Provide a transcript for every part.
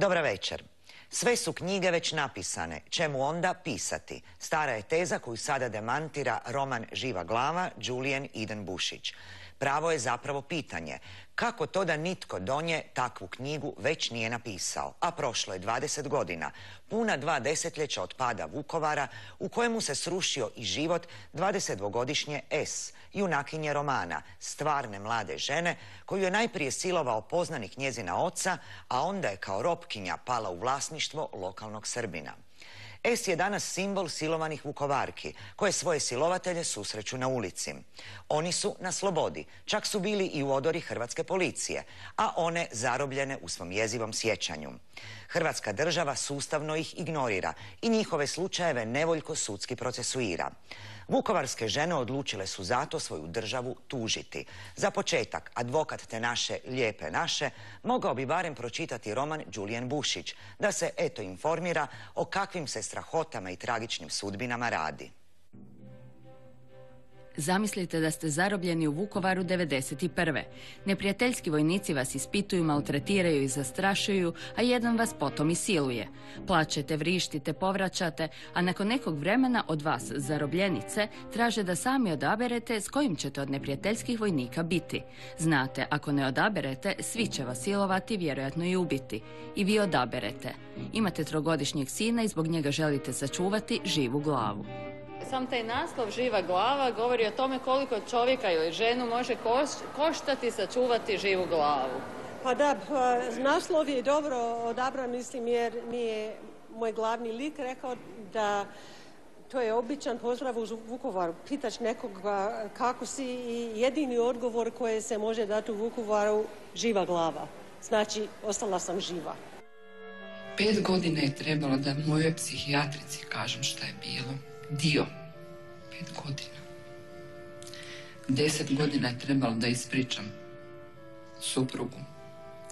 Dobra večer. Sve su knjige već napisane, čemu onda pisati? Stara je teza koju sada demantira roman Živa glava, Julian Eden Bušić. Pravo je zapravo pitanje. Kako to da nitko do nje takvu knjigu već nije napisao? A prošlo je 20 godina, puna 2 desetljeća od pada Vukovara, u kojemu se srušio i život 22-godišnje S, junakinje romana, stvarne mlade žene, koju je najprije silovao poznanik njezina oca, a onda je kao robkinja pala u vlasništvo lokalnog Srbina. S je danas simbol silovanih Vukovarki, koje svoje silovatelje susreću na ulici. Oni su na slobodi, čak su bili i u odori hrvatske policije, a one zarobljene u svom jezivom sjećanju. Hrvatska država sustavno ih ignorira i njihove slučajeve nevoljko sudski procesuira. Vukovarske žene odlučile su zato svoju državu tužiti. Za početak, advokat te naše lijepe naše mogao bi barem pročitati roman Julian Bušić, da se eto informira o kakvim se strahotama i tragičnim sudbinama radi. Zamislite da ste zarobljeni u Vukovaru 1991. Neprijateljski vojnici vas ispituju, maltretiraju i zastrašuju, a jedan vas potom i siluje. Plačete, vrištite, povraćate, a nakon nekog vremena od vas, zarobljenice, traže da sami odaberete s kojim ćete od neprijateljskih vojnika biti. Znate, ako ne odaberete, svi će vas silovati, vjerojatno i ubiti. I vi odaberete. Imate 3-godišnjeg sina i zbog njega želite sačuvati živu glavu. Sam taj naslov Živa glava govori o tome koliko čovjeka ili ženu može koštati sačuvati živu glavu. Pa da, naslov je dobro odabran, mislim, jer mi je moj glavni lik rekao da to je običan pozdrav u Vukovaru. Pitaš nekoga kako si i jedini odgovor koji se može dati u Vukovaru, živa glava. Znači, ostala sam živa. 5 godina je trebalo da mojoj psihijatrici kažem šta je bilo. Dio. 5 godina. 10 godina je trebalo da ispričam suprugu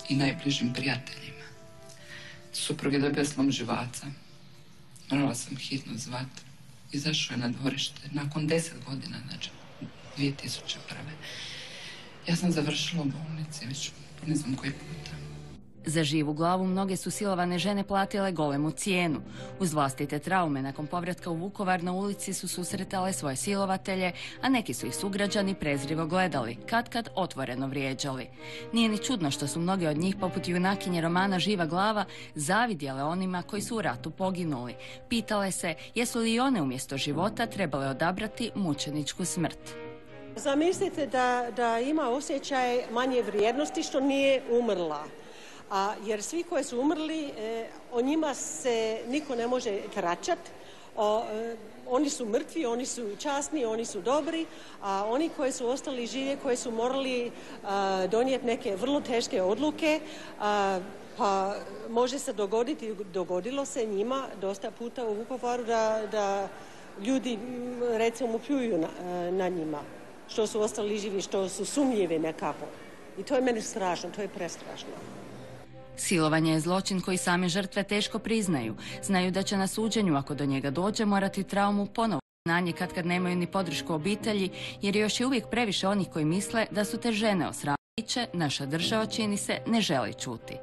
i najbližim prijateljima. Suprug je dobio slom živaca. Morala sam hitno zvati. Izašao je na dvorište. Nakon 10 godina, znači 2001. Ja sam završila u bolnici već ne znam koji puta. Za živu glavu mnoge su silovane žene platile golemu cijenu. Uz vlastite traume nakon povratka u Vukovar na ulici su susretale svoje silovatelje, a neki su ih sugrađani prezrivo gledali, kad otvoreno vrijeđali. Nije ni čudno što su mnoge od njih, poput junakinje romana Živa glava, zavidjele onima koji su u ratu poginuli. Pitale se jesu li i one umjesto života trebale odabrati mučeničku smrt. Zamislite da ima osjećaj manje vrijednosti što nije umrla. Jer svi koji su umrli, o njima se niko ne može tračati. Oni su mrtvi, oni su časni, oni su dobri, a oni koji su ostali živi, koji su morali donijeti neke vrlo teške odluke, pa može se dogoditi, dogodilo se njima dosta puta u Vukovaru da ljudi recimo pljuju na njima, što su ostali živi, što su sumnjivi nekako. I to je meni strašno, to je prestrašno. Silovanje je zločin koji same žrtve teško priznaju. Znaju da će na suđenju, ako do njega dođe, morati traumu ponovo znanje kad nemaju ni podršku obitelji, jer još je uvijek previše onih koji misle da su te žene osramljiće, naša država, čini se, ne želi čuti.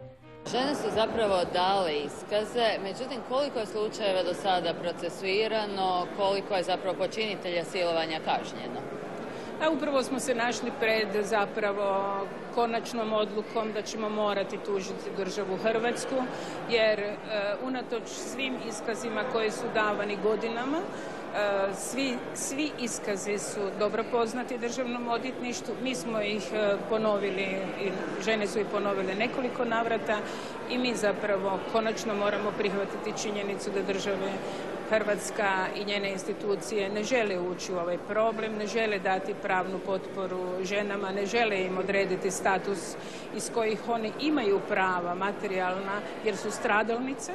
Žene su zapravo dale iskaze, međutim koliko je slučajeva do sada procesuirano, koliko je zapravo počinitelja silovanja kažnjeno? Upravo smo se našli pred zapravo konačnom odlukom da ćemo morati tužiti državu Hrvatsku, jer unatoč svim iskazima koji su davani godinama, svi iskazi su dobro poznati državnom odvjetništvu. Mi smo ih ponovili, žene su ih ponovile nekoliko navrata i mi zapravo konačno moramo prihvatiti činjenicu da države Hrvatska i njene institucije ne žele ući u ovaj problem, ne žele dati pravnu potporu ženama, ne žele im odrediti status iz kojih one imaju prava materijalna jer su stradalnice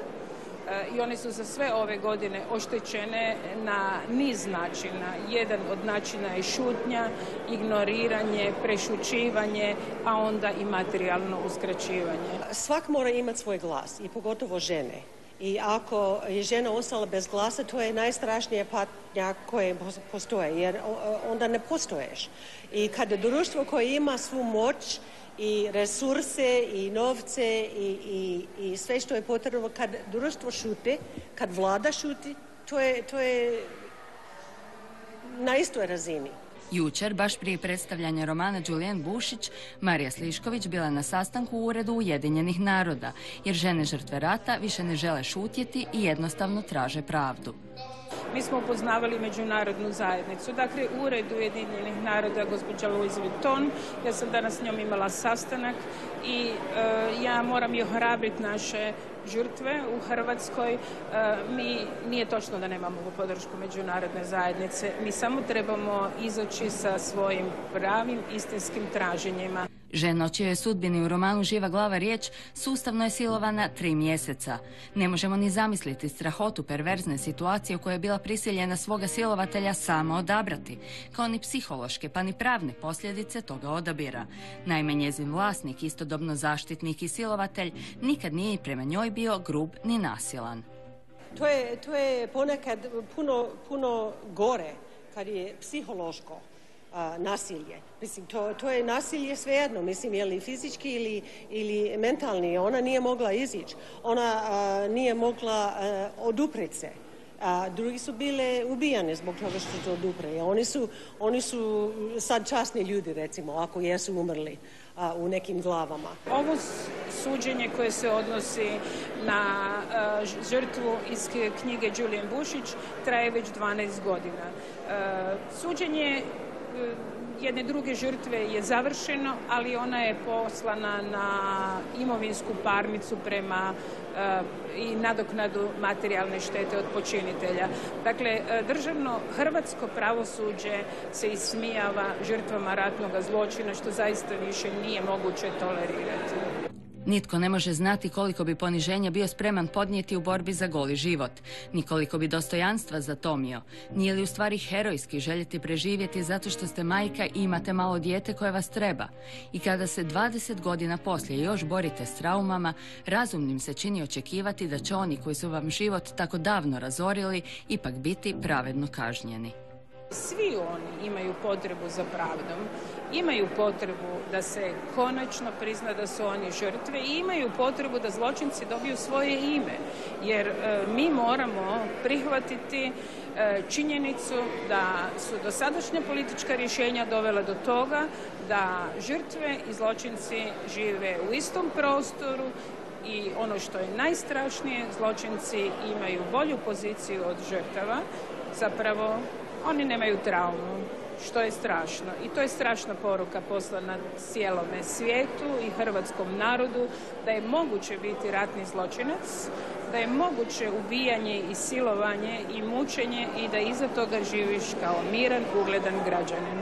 i one su za sve ove godine oštećene na niz načina. Jedan od načina je šutnja, ignoriranje, prešućivanje, a onda i materijalno uskraćivanje. Svak mora imati svoj glas i pogotovo žene. I ako je žena ostala bez glasa, to je najstrašnija patnja koja postoje, jer onda ne postoješ. I kada društvo koje ima svu moć i resurse i novce i sve što je potrebno. Kad društvo šuti, kad vlada šuti, to je na istoj razini. Jučer, baš prije predstavljanja romana Julian Bušić, Marija Slišković bila na sastanku u Uredu Ujedinjenih naroda, jer žene žrtve rata više ne žele šutjeti i jednostavno traže pravdu. Mi smo upoznavali međunarodnu zajednicu. Dakle, Ured Ujedinjenih naroda, gospođa Louise Vuitton, ja sam danas s njom imala sastanak i ja moram i ohrabriti naše žrtve u Hrvatskoj. Nije točno da nemamo podršku međunarodne zajednice. Mi samo trebamo izaći sa svojim pravim, istinskim traženjima. Žena o čijoj sudbini u romanu Živa glava riječ sustavno je silovana 3 mjeseca. Ne možemo ni zamisliti strahotu perverzne situacije u kojoj je bila prisiljena svoga silovatelja sama odabrati, kao ni psihološke pa ni pravne posljedice toga odabira. Naime, njezin vlasnik, istodobno zaštitnik i silovatelj, nikad nije prema njoj bio grub ni nasilan. To je ponekad puno gore kad je psihološko nasilje. Mislim, to je nasilje svejedno, mislim, je li fizički ili mentalni. Ona nije mogla izići, ona nije mogla odupreti se. Drugi su bile ubijane zbog toga što se odupreju. Oni su sad časni ljudi, recimo, ako jesu umrli u nekim glavama. Ovo suđenje koje se odnosi na žrtvu iz knjige Julian Bušić traje već 12 godina. Suđenje jedne druge žrtve je završeno, ali ona je poslana na imovinsku parnicu prema i nadoknadu materijalne štete od počinitelja. Dakle, državno hrvatsko pravosuđe se ismijava žrtvama ratnog zločina, što zaista više nije moguće tolerirati. Nitko ne može znati koliko bi poniženja bio spreman podnijeti u borbi za goli život, ni koliko bi dostojanstva zatomio. Nije li u stvari herojski željeti preživjeti zato što ste majka i imate malo dijete koje vas treba? I kada se 20 godina poslije još borite s traumama, razumnim se čini očekivati da će oni koji su vam život tako davno razorili ipak biti pravedno kažnjeni. Svi oni imaju potrebu za pravdom, imaju potrebu da se konačno prizna da su oni žrtve i imaju potrebu da zločinci dobiju svoje ime. Jer mi moramo prihvatiti činjenicu da su dosadašnja politička rješenja dovela do toga da žrtve i zločinci žive u istom prostoru i ono što je najstrašnije, zločinci imaju bolju poziciju od žrtava, zapravo oni nemaju traumu, što je strašno. I to je strašna poruka poslana cijelome svijetu i hrvatskom narodu, da je moguće biti ratni zločinac, da je moguće ubijanje i silovanje i mučenje i da iza toga živiš kao miran, ugledan građanin.